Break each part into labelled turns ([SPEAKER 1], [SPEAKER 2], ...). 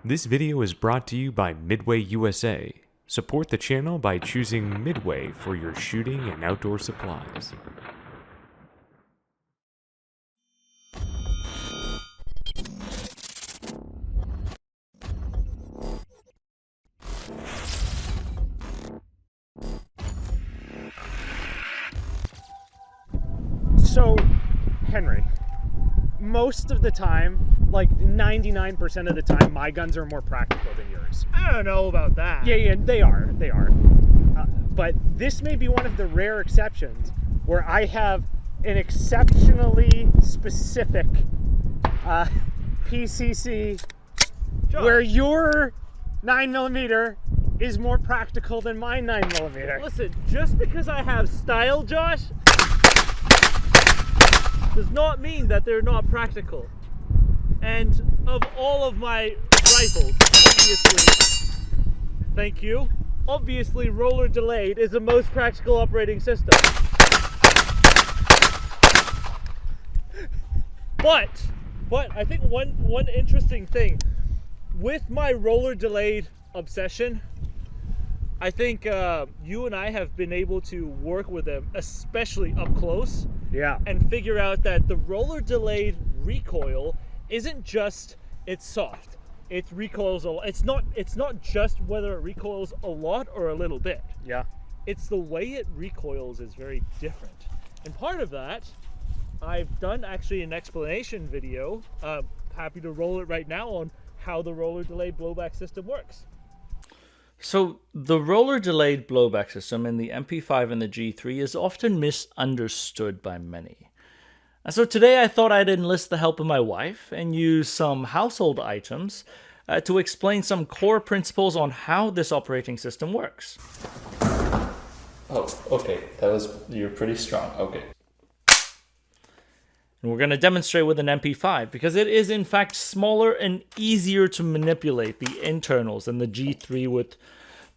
[SPEAKER 1] This video is brought to you by Midway USA. Support the channel by choosing Midway for your shooting and outdoor supplies.
[SPEAKER 2] So, Henry, most of the time, like 99% of the time, my guns are more practical than yours.
[SPEAKER 3] I don't know about that.
[SPEAKER 2] Yeah, they are. But this may be one of the rare exceptions where I have an exceptionally specific PCC
[SPEAKER 3] Josh,
[SPEAKER 2] where your 9mm is more practical than my 9mm.
[SPEAKER 3] listen, just because I have style, Josh, does not mean that they're not practical. And of all of my rifles, obviously, thank you, obviously roller delayed is the most practical operating system. But I think one interesting thing, with my roller delayed obsession, I think you and I have been able to work with them, especially up close, and figure out that the roller delayed recoil isn't just it's soft. It recoils a lot. It's not just whether it recoils a lot or a little bit.
[SPEAKER 2] Yeah.
[SPEAKER 3] It's the way it recoils is very different. And part of that, I've done actually an explanation video. Happy to roll it right now on how the roller delayed blowback system works. So the roller delayed blowback system in the MP5 and the G3 is often misunderstood by many. And so today I thought I'd enlist the help of my wife and use some household items to explain some core principles on how this operating system works.
[SPEAKER 4] Oh, okay. You're pretty strong. Okay.
[SPEAKER 3] And we're going to demonstrate with an MP5 because it is in fact smaller and easier to manipulate the internals than the G3 with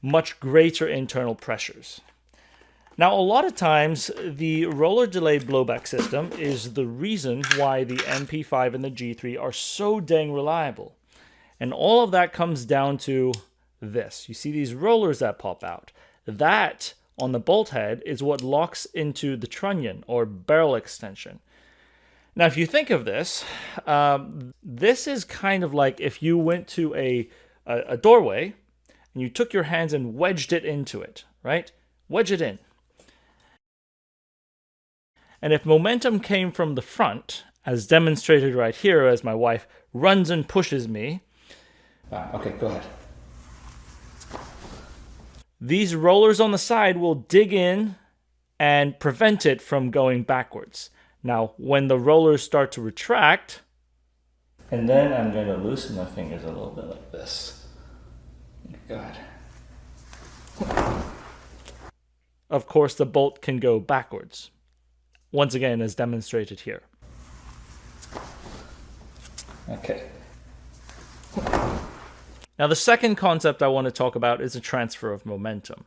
[SPEAKER 3] much greater internal pressures. Now, a lot of times the roller delayed blowback system is the reason why the MP5 and the G3 are so dang reliable. And all of that comes down to this. You see these rollers that pop out. That on the bolt head is what locks into the trunnion or barrel extension. Now, if you think of this, this is kind of like if you went to a doorway and you took your hands and wedged it into it, right? Wedge it in. And if momentum came from the front, as demonstrated right here as my wife runs and pushes me.
[SPEAKER 4] Okay, go ahead.
[SPEAKER 3] These rollers on the side will dig in and prevent it from going backwards. Now, when the rollers start to retract,
[SPEAKER 4] and then I'm going to loosen my fingers a little bit like this. God.
[SPEAKER 3] Of course, the bolt can go backwards. Once again, as demonstrated here.
[SPEAKER 4] Okay.
[SPEAKER 3] Now, the second concept I want to talk about is a transfer of momentum.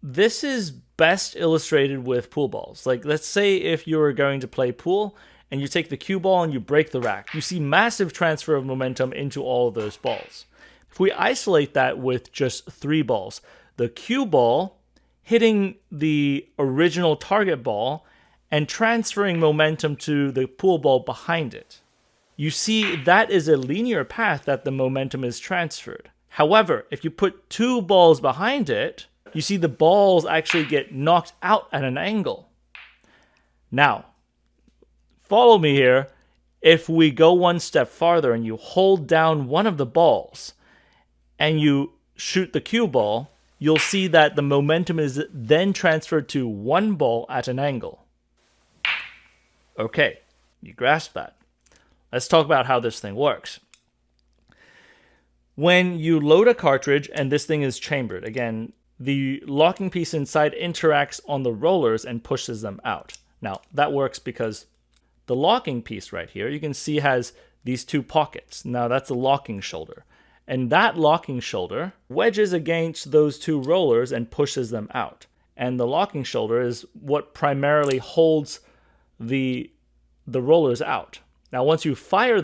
[SPEAKER 3] This is best illustrated with pool balls. Like, let's say if you're going to play pool and you take the cue ball and you break the rack, you see massive transfer of momentum into all of those balls. If we isolate that with just 3 balls, the cue ball hitting the original target ball and transferring momentum to the pool ball behind it. You see, that is a linear path that the momentum is transferred. However, if you put 2 balls behind it, you see the balls actually get knocked out at an angle. Now, follow me here. If we go one step farther and you hold down one of the balls and you shoot the cue ball, you'll see that the momentum is then transferred to 1 ball at an angle. Okay, you grasp that. Let's talk about how this thing works. When you load a cartridge and this thing is chambered, again, the locking piece inside interacts on the rollers and pushes them out. Now, that works because the locking piece right here, you can see has these 2 pockets. Now, that's the locking shoulder. And that locking shoulder wedges against those 2 rollers and pushes them out. And the locking shoulder is what primarily holds the rollers out. Now, once you fire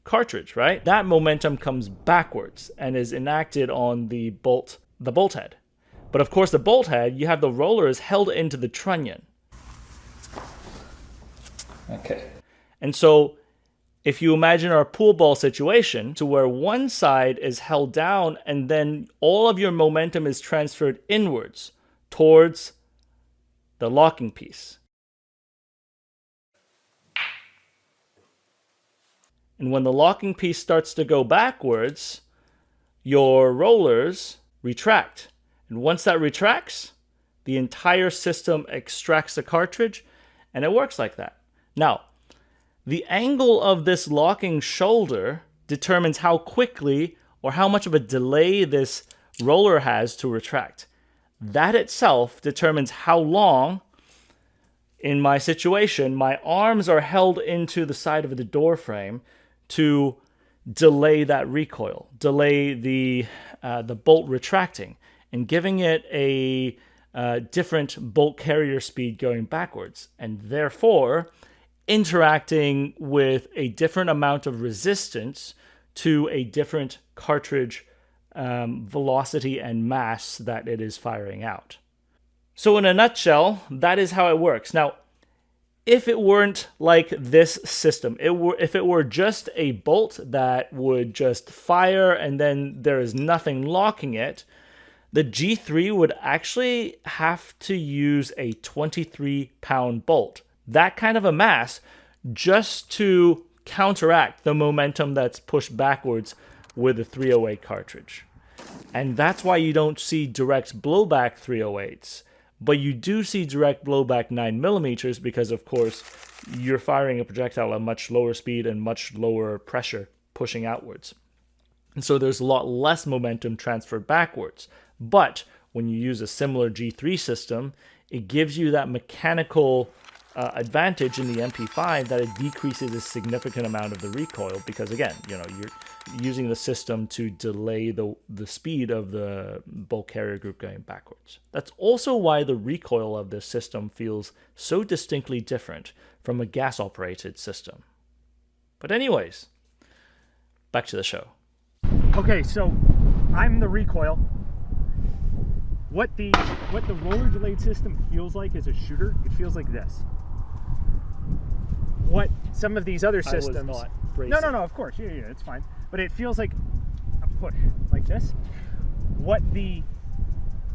[SPEAKER 3] cartridge, right? That momentum comes backwards and is enacted on the bolt head. But of course, the bolt head, you have the rollers held into the trunnion.
[SPEAKER 4] Okay.
[SPEAKER 3] And so if you imagine our pool ball situation to where one side is held down and then all of your momentum is transferred inwards towards the locking piece. And when the locking piece starts to go backwards, your rollers retract. And once that retracts, the entire system extracts the cartridge, and it works like that. Now, the angle of this locking shoulder determines how quickly or how much of a delay this roller has to retract. That itself determines how long, in my situation, my arms are held into the side of the door frame to delay that recoil, delay the bolt retracting, and giving it a different bolt carrier speed going backwards, and therefore interacting with a different amount of resistance to a different cartridge velocity and mass that it is firing out. So in a nutshell, that is how it works. Now, if it weren't like this system, if it were just a bolt that would just fire and then there is nothing locking it, the G3 would actually have to use a 23-pound bolt. That kind of a mass just to counteract the momentum that's pushed backwards with a 308 cartridge. And that's why you don't see direct blowback 308s, but you do see direct blowback 9mm because, of course, you're firing a projectile at much lower speed and much lower pressure pushing outwards. And so there's a lot less momentum transferred backwards. But when you use a similar G3 system, it gives you that mechanical advantage in the MP5 that it decreases a significant amount of the recoil because, again, you're using the system to delay the speed of the bolt carrier group going backwards. That's also why the recoil of this system feels so distinctly different from a gas-operated system. But anyways, back to the show.
[SPEAKER 2] Okay, so I'm the recoil. What the roller delayed system feels like as a shooter, it feels like this. What some of these other systems...
[SPEAKER 3] I was not bracing.
[SPEAKER 2] No, of course, yeah, it's fine. But it feels like a push, like this. What the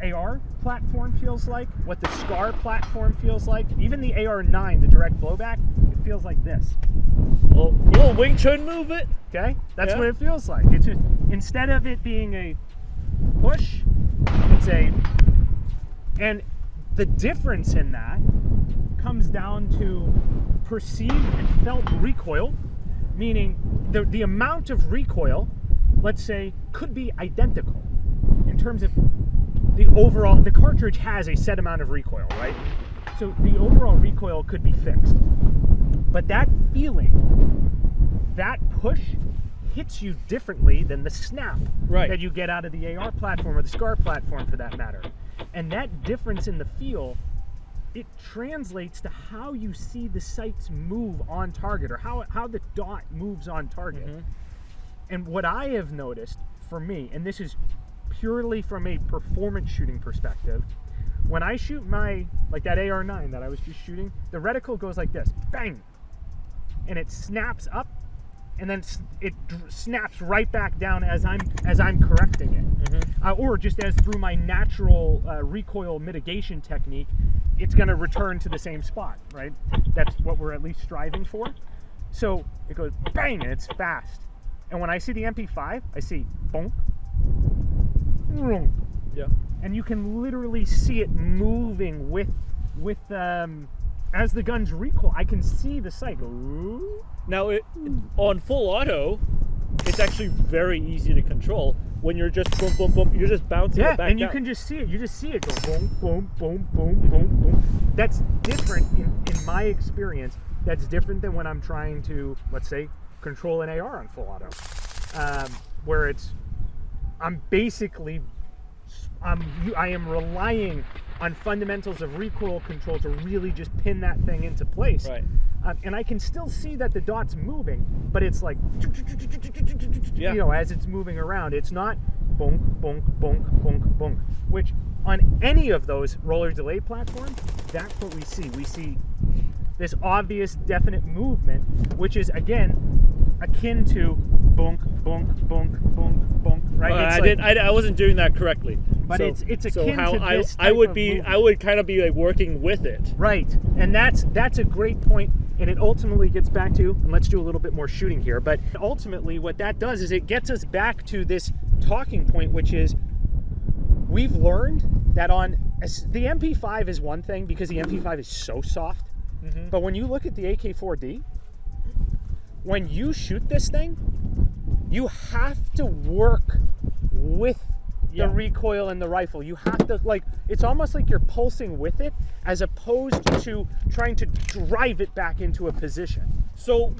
[SPEAKER 2] AR platform feels like, what the SCAR platform feels like, even the AR9, the direct blowback, it feels like this.
[SPEAKER 3] Oh, Wing Chun move it.
[SPEAKER 2] Okay? That's what it feels like. It's just, instead of it being a push, it's a... And the difference in that comes down to perceived and felt recoil, meaning the amount of recoil, let's say, could be identical in terms of the overall, the cartridge has a set amount of recoil, right? So the overall recoil could be fixed. But that feeling, that push, hits you differently than the snap that you get out of the AR platform or the SCAR platform for that matter. And that difference in the feel, it translates to how you see the sights move on target or how the dot moves on target. Mm-hmm. And what I have noticed for me, and this is purely from a performance shooting perspective, when I shoot like that AR9 that I was just shooting, the reticle goes like this, bang, and it snaps up, and then it snaps right back down as I'm correcting it, mm-hmm. Or just as through my natural recoil mitigation technique, it's going to return to the same spot, right? That's what we're at least striving for. So it goes bang, and it's fast. And when I see the MP5, I see bonk, vroom.
[SPEAKER 3] Yeah. And
[SPEAKER 2] you can literally see it moving with as the guns recoil. I can see the sight go. Ooh.
[SPEAKER 5] Now, on full auto, it's actually very easy to control. When you're just boom, boom, boom, you're just bouncing it back down.
[SPEAKER 2] And you can just see it. You just see it go boom, boom, boom, boom, boom, boom. That's different in my experience. That's different than when I'm trying to, let's say, control an AR on full auto, where I am relying on fundamentals of recoil control to really just pin that thing into place.
[SPEAKER 5] Right.
[SPEAKER 2] and I can still see that the dot's moving, but it's like,
[SPEAKER 5] Yeah.
[SPEAKER 2] you know, as it's moving around. It's not bonk, bonk, bonk, bonk, bonk, which on any of those roller delay platforms, that's what we see. We see this obvious, definite movement, which is, again, akin to bonk, bonk, bonk, bonk, bonk, right? It's
[SPEAKER 5] I wasn't doing that correctly.
[SPEAKER 2] But it's akin
[SPEAKER 5] how
[SPEAKER 2] to this
[SPEAKER 5] I would
[SPEAKER 2] type of
[SPEAKER 5] be
[SPEAKER 2] movement.
[SPEAKER 5] I would kind of be like working with it.
[SPEAKER 2] Right, and that's a great point, and it ultimately gets back to, and let's do a little bit more shooting here, but ultimately what that does is it gets us back to this talking point, which is we've learned that the MP5 is one thing because the MP5 is so soft, but when you look at the AK4D, when you shoot this thing, you have to work with the recoil in the rifle. You have to, like, it's almost like you're pulsing with it as opposed to trying to drive it back into a position.
[SPEAKER 5] So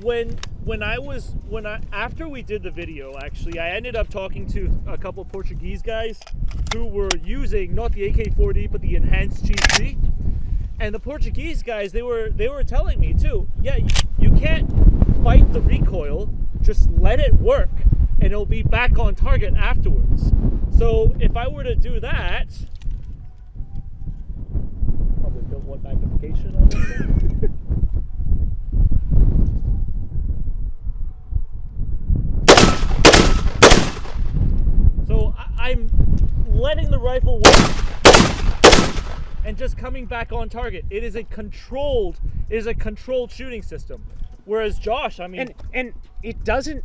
[SPEAKER 5] after we did the video, actually, I ended up talking to a couple of Portuguese guys who were using not the AK4D but the enhanced GC. And the Portuguese guys, they were telling me too, yeah, you can't fight the recoil, just let it work and it'll be back on target afterwards. So if I were to do that, probably don't want magnification on this thing. So I'm letting the rifle work and just coming back on target. It is a controlled shooting system. Whereas Josh, I mean,
[SPEAKER 2] and it doesn't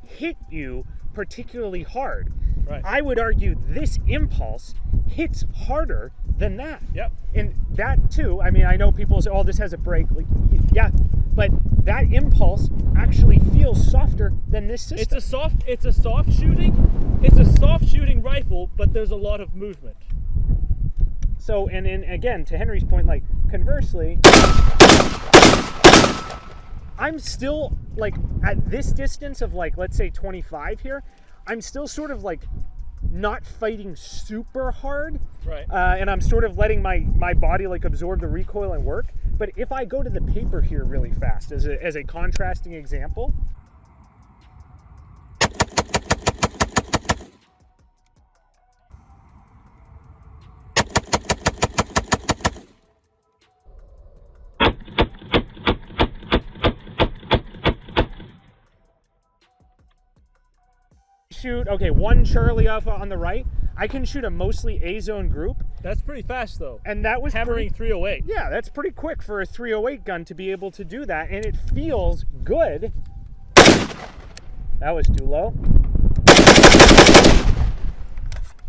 [SPEAKER 2] hit you particularly hard.
[SPEAKER 5] Right.
[SPEAKER 2] I would argue this impulse hits harder than that.
[SPEAKER 5] Yep.
[SPEAKER 2] And that too, I mean, I know people say, oh, this has a break. Like, yeah, but that impulse actually feels softer than this system.
[SPEAKER 5] It's a soft shooting rifle, but there's a lot of movement.
[SPEAKER 2] So, and again, to Henry's point, like, conversely, I'm still, like, at this distance of, like, let's say 25 here, I'm still sort of, like, not fighting super hard.
[SPEAKER 5] Right.
[SPEAKER 2] And I'm sort of letting my body, like, absorb the recoil and work. But if I go to the paper here really fast, as a contrasting example, shoot, okay, one Charlie Alpha on the right, I can shoot a mostly A-zone group.
[SPEAKER 5] That's pretty fast though.
[SPEAKER 2] And that was
[SPEAKER 5] hammering 308.
[SPEAKER 2] Yeah, that's pretty quick for a 308 gun to be able to do that, and it feels good. That was too low.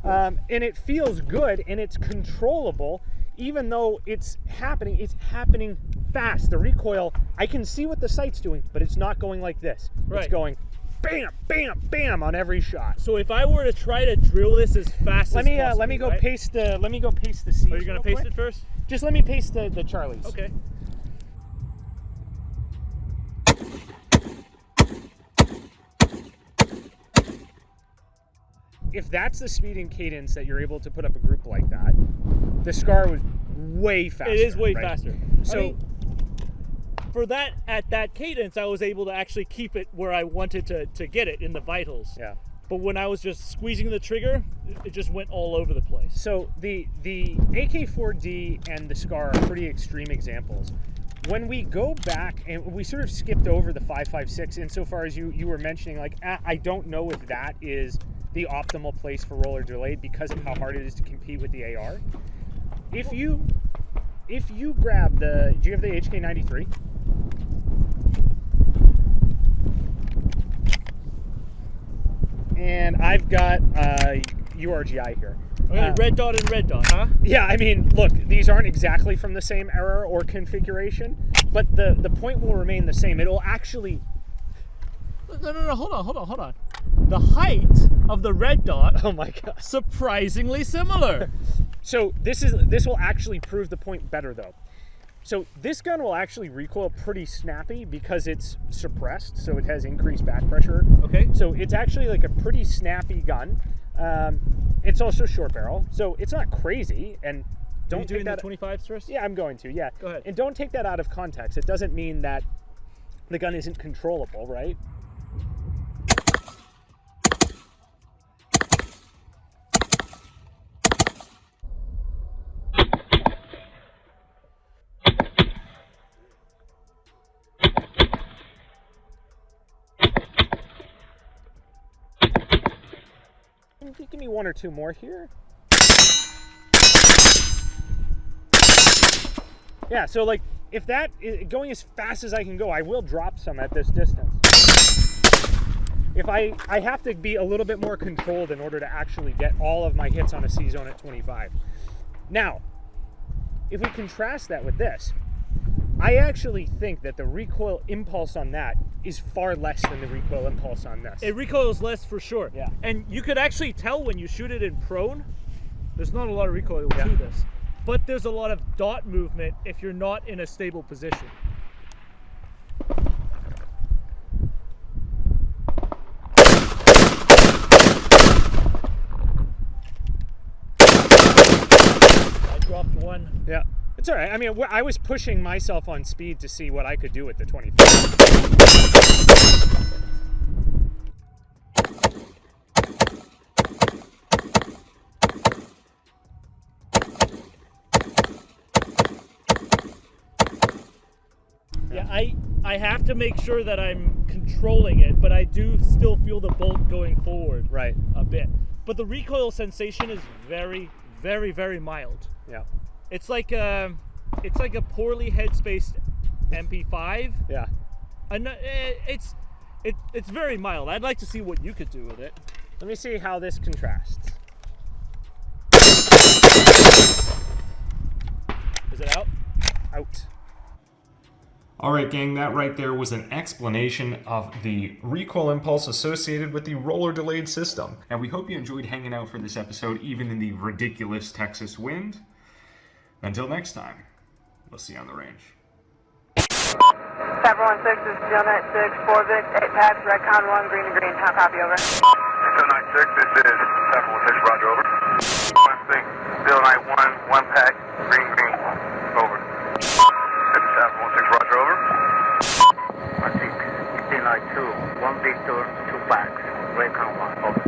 [SPEAKER 2] And it feels good, and it's controllable, even though it's happening fast. The recoil, I can see what the sight's doing, but it's not going like this.
[SPEAKER 5] Right.
[SPEAKER 2] It's going bam, bam, bam on every shot.
[SPEAKER 5] So if I were to try to drill this as fast as possible,
[SPEAKER 2] let me go
[SPEAKER 5] right?
[SPEAKER 2] paste the C's.
[SPEAKER 5] Are you gonna paste it first?
[SPEAKER 2] Just let me paste the Charlies.
[SPEAKER 5] Okay.
[SPEAKER 2] If that's the speed and cadence that you're able to put up a group like that, the Scar was way faster.
[SPEAKER 5] It is way
[SPEAKER 2] right?
[SPEAKER 5] faster.
[SPEAKER 2] So
[SPEAKER 5] I mean, for that, at that cadence, I was able to actually keep it where I wanted to get it in the vitals.
[SPEAKER 2] yeah.
[SPEAKER 5] But when I was just squeezing the trigger, it just went all over the place.
[SPEAKER 2] So the AK4D and the Scar are pretty extreme examples. When we go back, and we sort of skipped over the 5.56 insofar as you were mentioning, like, I don't know if that is the optimal place for roller delayed because of how hard it is to compete with the AR. If you grab do you have the HK93? And I've got URGI here.
[SPEAKER 5] Okay, red dot and red dot, huh?
[SPEAKER 2] Yeah, I mean, look, these aren't exactly from the same era or configuration, but the point will remain the same. It'll actually...
[SPEAKER 5] No, hold on. The height of the red dot,
[SPEAKER 2] Oh my god.
[SPEAKER 5] surprisingly similar.
[SPEAKER 2] So this will actually prove the point better though. So this gun will actually recoil pretty snappy because it's suppressed, so it has increased back pressure.
[SPEAKER 5] Okay.
[SPEAKER 2] So it's actually like a pretty snappy gun. It's also short barrel, so it's not crazy, and don't
[SPEAKER 5] you
[SPEAKER 2] take
[SPEAKER 5] doing
[SPEAKER 2] that.
[SPEAKER 5] the 25s first?
[SPEAKER 2] Yeah, I'm going to. Yeah.
[SPEAKER 5] Go ahead.
[SPEAKER 2] And don't take that out of context. It doesn't mean that the gun isn't controllable, right? Give me one or two more here. Yeah, so like, if that is going as fast as I can go, I will drop some at this distance. If I have to be a little bit more controlled in order to actually get all of my hits on a C-zone at 25. Now, if we contrast that with this, I actually think that the recoil impulse on that is far less than the recoil impulse on this.
[SPEAKER 5] It recoils less for sure.
[SPEAKER 2] Yeah.
[SPEAKER 5] And you could actually tell when you shoot it in prone, there's not a lot of recoil to this. But there's a lot of dot movement if you're not in a stable position. I dropped one.
[SPEAKER 2] Yeah. It's all right. I mean, I was pushing myself on speed to see what I could do with the 25.
[SPEAKER 5] Yeah, I have to make sure that I'm controlling it, but I do still feel the bolt going forward
[SPEAKER 2] Right.
[SPEAKER 5] a bit. But the recoil sensation is very, very, very mild.
[SPEAKER 2] Yeah.
[SPEAKER 5] It's like a poorly headspaced MP5.
[SPEAKER 2] Yeah.
[SPEAKER 5] And it's very mild. I'd like to see what you could do with it.
[SPEAKER 2] Let me see how this contrasts.
[SPEAKER 5] Is it out?
[SPEAKER 2] Out.
[SPEAKER 1] All right, gang, that right there was an explanation of the recoil impulse associated with the roller delayed system. And we hope you enjoyed hanging out for this episode, even in the ridiculous Texas wind. Until next time, we'll see you on the range.
[SPEAKER 6] 716, this is Steel 96, 4 Vic, 8 packs, red con 1, green to green. How copy, over?
[SPEAKER 7] Steel 96, this is 716, roger, over. 16, Steel 91, 1 pack, green, green, over. This is 716, roger, over.
[SPEAKER 8] 16, Steel 92, 1 Victor, 2 packs, red con 1, over.